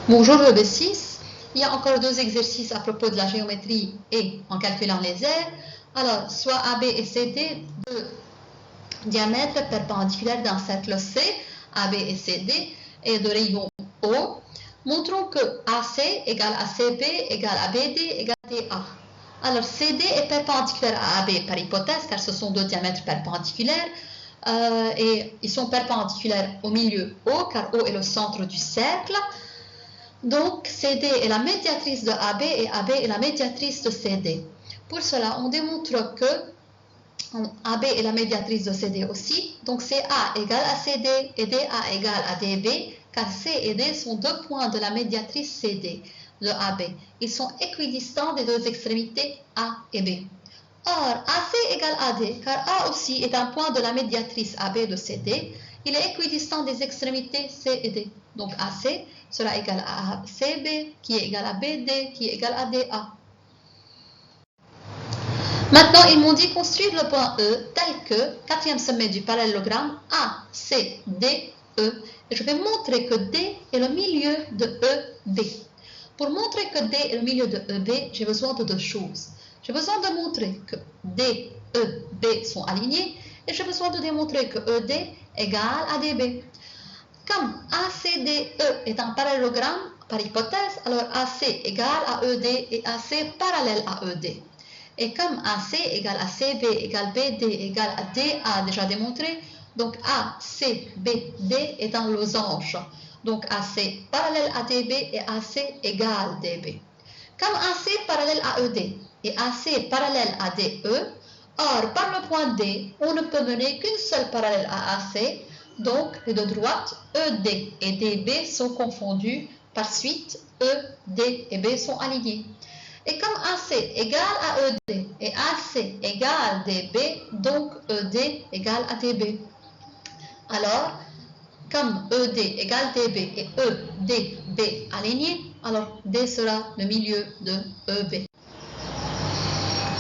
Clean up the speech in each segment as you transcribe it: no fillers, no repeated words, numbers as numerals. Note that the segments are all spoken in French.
Bonjour le B6. Il y a encore deux exercices à propos de la géométrie et en calculant les aires. Alors, soit AB et CD, deux diamètres perpendiculaires d'un cercle C, AB et CD, et de rayon O. Montrons que AC égale à CB égale à BD égale à DA. Alors, CD est perpendiculaire à AB par hypothèse, car ce sont deux diamètres perpendiculaires. Et ils sont perpendiculaires au milieu O, car O est le centre du cercle. Donc, CD est la médiatrice de AB et AB est la médiatrice de CD. Pour cela, on démontre que AB est la médiatrice de CD aussi. Donc, CA égale à CD et DA égale à DB, car C et D sont deux points de la médiatrice CD de AB. Ils sont équidistants des deux extrémités A et B. Or, AC égale AD, car A aussi est un point de la médiatrice AB de CD. Il est équidistant des extrémités C et D. Donc, AC sera égal à CB, qui est égal à BD, qui est égal à DA. Maintenant, ils m'ont dit construire le point E tel que, quatrième sommet du parallélogramme, ACDE. Et je vais montrer que D est le milieu de EB. Pour montrer que D est le milieu de EB, j'ai besoin de deux choses. J'ai besoin de montrer que D, E, B sont alignés et j'ai besoin de démontrer que ED égale à DB. Comme ACDE est un parallélogramme par hypothèse, alors AC égale à ED et AC parallèle à ED. Et comme AC égale à CB égale BD égale à DA déjà démontré, donc ACBD est un losange. Donc AC parallèle à DB et AC égale DB. Comme AC parallèle à ED et AC parallèle à DE, or par le point D, on ne peut mener qu'une seule parallèle à AC, donc les deux droites ED et DB sont confondues, par suite ED et B sont alignées. Et comme AC égale à ED et AC égale DB, donc ED égale à DB. Alors, comme ED égale DB et EDB alignés, alors D sera le milieu de EB.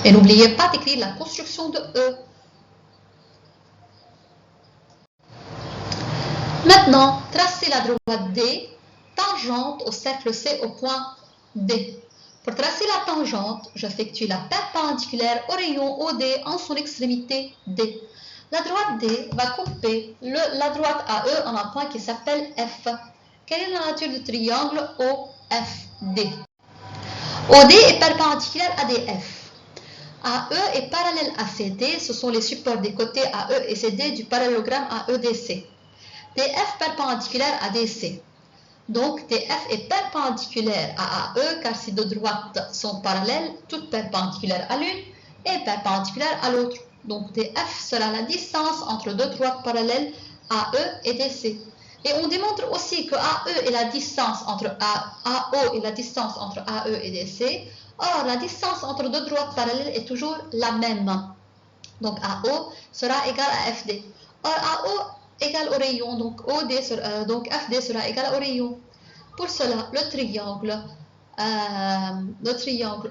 Et n'oubliez pas d'écrire la construction de E. Maintenant, tracez la droite D tangente au cercle C au point D. Pour tracer la tangente, j'effectue la perpendiculaire au rayon OD en son extrémité D. La droite D va couper la droite AE en un point qui s'appelle F. Quelle est la nature du triangle OFD? OD est perpendiculaire à DF. AE est parallèle à CD, ce sont les supports des côtés AE et CD du parallélogramme AEDC. DF perpendiculaire à DC. Donc, DF est perpendiculaire à AE car ces deux droites sont parallèles, toutes perpendiculaires à l'une et perpendiculaires à l'autre. Donc, DF sera la distance entre deux droites parallèles AE et DC. Et on démontre aussi que AE est la distance entre AO et la distance entre AE et DC. Or, la distance entre deux droites parallèles est toujours la même. Donc, AO sera égal à FD. Or, AO égale au rayon, donc FD sera égal au rayon. Pour cela, le triangle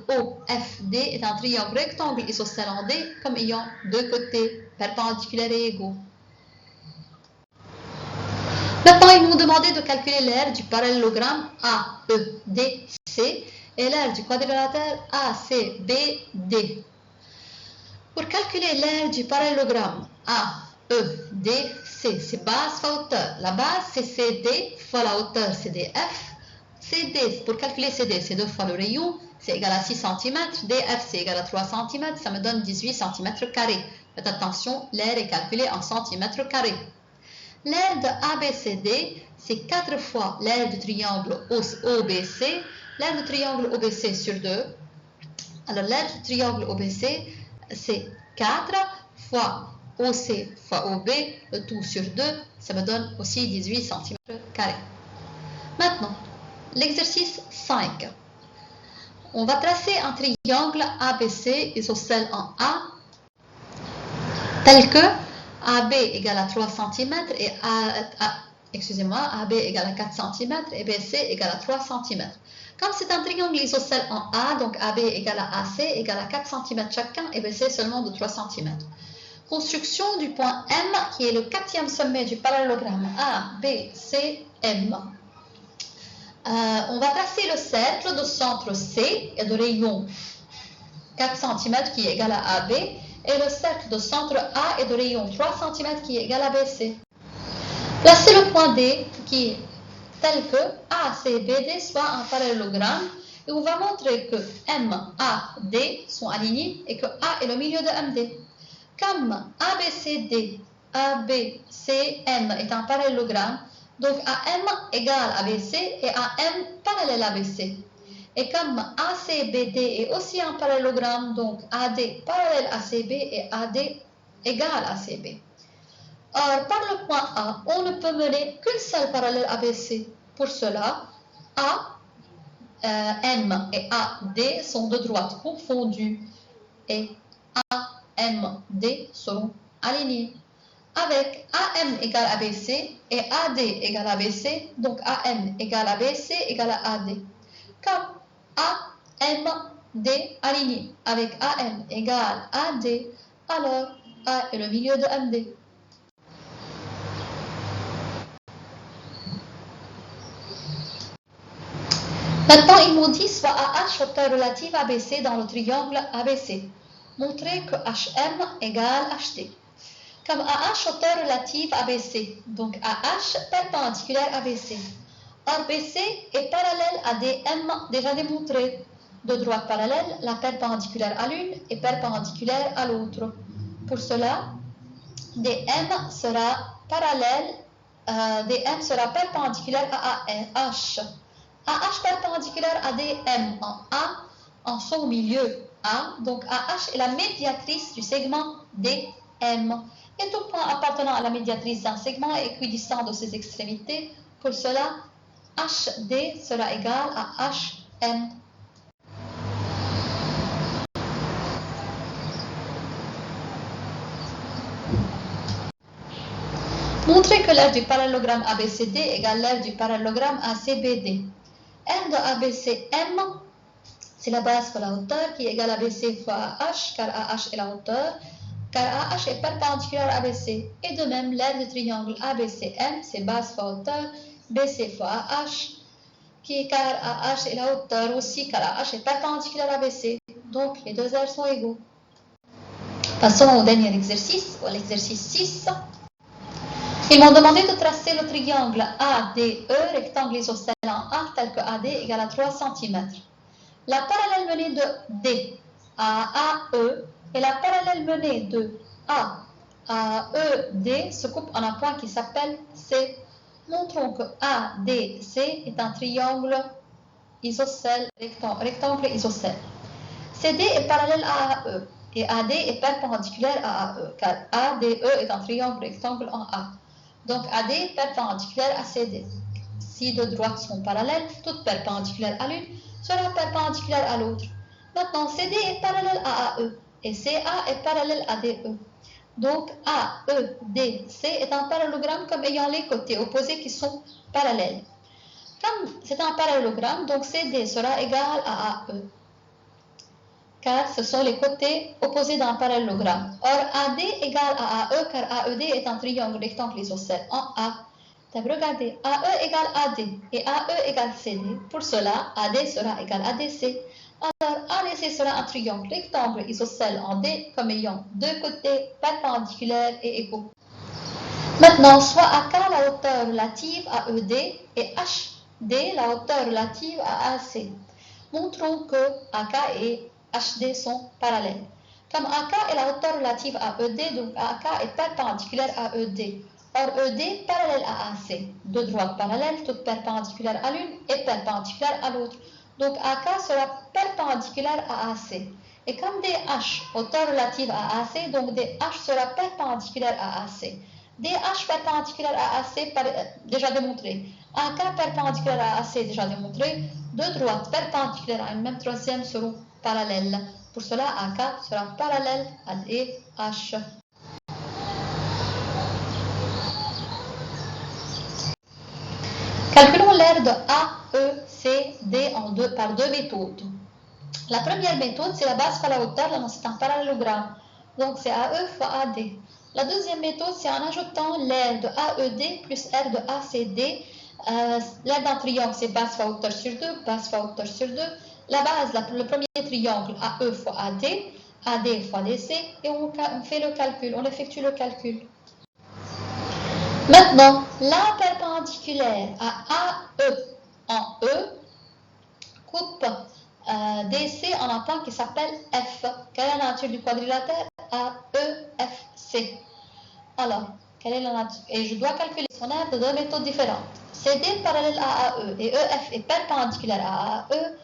OFD est un triangle rectangle isocèle en D comme ayant deux côtés perpendiculaires et égaux. Maintenant, ils m'ont demandé de calculer l'aire du parallélogramme AEDC et l'aire du quadrilatère ACBD. Pour calculer l'aire du parallélogramme AEDC, c'est base fois hauteur. La base, c'est CD fois la hauteur, c'est DF. CD, pour calculer CD, c'est 2 fois le rayon, c'est égal à 6 cm. DF, c'est égal à 3 cm, ça me donne 18 cm². Faites attention, l'aire est calculée en cm². L'aire de ABCD, c'est 4 fois l'aire du triangle OBC. L'aire du triangle OBC sur 2. Alors, l'aire du triangle OBC, c'est 4 fois OC fois OB, le tout sur 2, ça me donne aussi 18 cm². Maintenant, l'exercice 5. On va tracer un triangle ABC isocèle en A, tel que AB égale à 3 cm et AB égale à 4 cm et BC égale à 3 cm. Comme c'est un triangle isocèle en A, donc AB égale à AC égale à 4 cm chacun et BC seulement de 3 cm. Construction du point M qui est le quatrième sommet du parallélogramme ABCM. On va tracer le cercle de centre C et de rayon 4 cm qui est égal à AB et le cercle de centre A et de rayon 3 cm qui est égal à BC. Placez le point D qui est tel que ACBD soit un parallélogramme et on va montrer que MAD sont alignés et que A est le milieu de MD. Comme ABCD, ABCM est un parallélogramme, donc AM égale ABC et AM parallèle à BC. Et comme ACBD est aussi un parallélogramme, donc AD parallèle à CB et AD égale à CB. Or, par le point A, on ne peut mener qu'une seule parallèle ABC. Pour cela, AM et AD sont de droite confondues et AMD seront alignés. Avec AM égale ABC et AD égale ABC, donc AM égale ABC égale à AD. Comme AMD aligné avec AM égale AD, alors A est le milieu de MD. Maintenant, il nous dit soit AH hauteur relative ABC dans le triangle ABC. Montrez que HM égale HT. Comme AH hauteur relative ABC, donc AH perpendiculaire à BC. Or BC est parallèle à DM déjà démontré. De droite parallèle, la perpendiculaire à l'une est perpendiculaire à l'autre. Pour cela, DM sera perpendiculaire à AH. AH perpendiculaire à DM en A en son milieu A. Donc AH est la médiatrice du segment DM. Et tout point appartenant à la médiatrice d'un segment est équidistant de ses extrémités. Pour cela, HD sera égal à HM. Montrez que l'aire du parallélogramme ABCD égale l'aire du parallélogramme ACBD. R de ABCM, c'est la base fois la hauteur qui est égale à BC fois AH, car AH est la hauteur, car AH est perpendiculaire à BC. Et de même, l'aire du triangle ABCM, c'est base fois hauteur, BC fois AH, car AH est la hauteur aussi, car AH est perpendiculaire à BC. Donc, les deux aires sont égaux. Passons au dernier exercice, ou à l'exercice 6. Ils m'ont demandé de tracer le triangle ADE, rectangle isocèle en A, tel que AD égale à 3 cm. La parallèle menée de D à AE et la parallèle menée de A à ED se coupent en un point qui s'appelle C. Montrons que ADC est un triangle isocèle, rectangle isocèle. CD est parallèle à AE et AD est perpendiculaire à AE, car ADE est un triangle rectangle en A. Donc AD est perpendiculaire à CD. Si deux droites sont parallèles, toutes perpendiculaires à l'une, sera perpendiculaire à l'autre. Maintenant, CD est parallèle à AE et CA est parallèle à DE. Donc AEDC est un parallélogramme comme ayant les côtés opposés qui sont parallèles. Comme c'est un parallélogramme, donc CD sera égal à AE, car ce sont les côtés opposés d'un parallélogramme. Or, AD égale à AE, car AED est un triangle rectangle isocèle en A. Donc, regardez, AE égale AD et AE égale CD. Pour cela, AD sera égal à DC. Alors, ADC sera un triangle rectangle isocèle en D comme ayant deux côtés perpendiculaires et égaux. Maintenant, soit AK la hauteur relative à ED et HD la hauteur relative à AC. Montrons que AK et HD sont parallèles. Comme AK est la hauteur relative à ED, donc AK est perpendiculaire à ED. Or, ED parallèle à AC. Deux droites parallèles, toutes perpendiculaires à l'une et perpendiculaires à l'autre. Donc, AK sera perpendiculaire à AC. Et comme DH, hauteur relative à AC, donc DH sera perpendiculaire à AC. DH perpendiculaire à AC, déjà démontré. AK perpendiculaire à AC, déjà démontré. Deux droites perpendiculaires à une même troisième seront parallèles. Pour cela, AK sera parallèle à DH. Calculons l'aire de AECD par deux méthodes. La première méthode, c'est la base fois la hauteur, là c'est un parallélogramme. Donc c'est AE fois AD. La deuxième méthode, c'est en ajoutant l'aire de AED plus R de ACD L'aire d'un triangle, c'est base fois hauteur sur 2, base fois hauteur sur 2. La base, le premier triangle, AE fois AD, AD fois DC, et on fait le calcul, on effectue le calcul. Maintenant, la perpendiculaire à AE en E coupe DC en un point qui s'appelle F. Quelle est la nature du quadrilatère AEFC? Alors, quelle est la nature? Et je dois calculer son aire de deux méthodes différentes. CD parallèle à AE et EF est perpendiculaire à AE.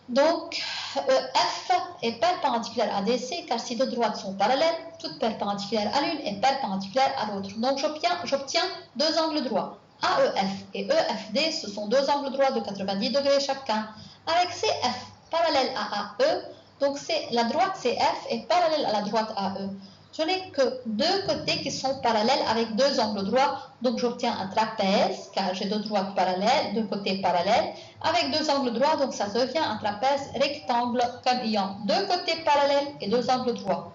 Donc, EF est perpendiculaire à DC, car si deux droites sont parallèles, toute perpendiculaire à l'une est perpendiculaire à l'autre. Donc, j'obtiens deux angles droits. AEF et EFD, ce sont deux angles droits de 90 degrés chacun. Avec CF parallèle à AE, donc la droite CF est parallèle à la droite AE. Je n'ai que deux côtés qui sont parallèles avec deux angles droits, donc j'obtiens un trapèze, car j'ai deux droites parallèles, deux côtés parallèles, avec deux angles droits, donc ça devient un trapèze rectangle comme ayant deux côtés parallèles et deux angles droits.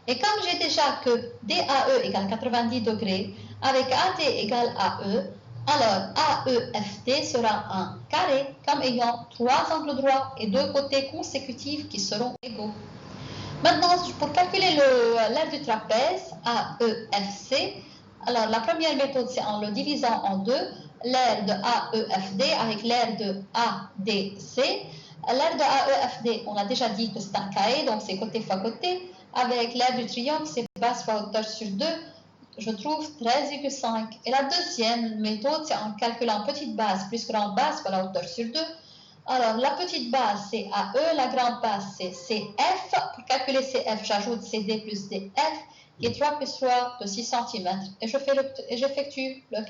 Et comme j'ai déjà que DAE égale 90 degrés, avec AD égale AE, alors AEFD sera un carré comme ayant trois angles droits et deux côtés consécutifs qui seront égaux. Maintenant, pour calculer l'aire du trapèze AEFC, alors la première méthode, c'est en le divisant en deux, l'aire de AEFD avec l'aire de ADC. L'aire de AEFD, on a déjà dit que c'est un carré, donc c'est côté fois côté. Avec l'aire du triangle, c'est base fois hauteur sur 2, je trouve 13,5. Et la deuxième méthode, c'est en calculant petite base plus grande base fois la hauteur sur 2. Alors, la petite base, c'est AE, la grande base, c'est CF. Pour calculer CF, j'ajoute CD plus DF, qui est 3 plus 3 de 6 cm. Et j'effectue le calcul.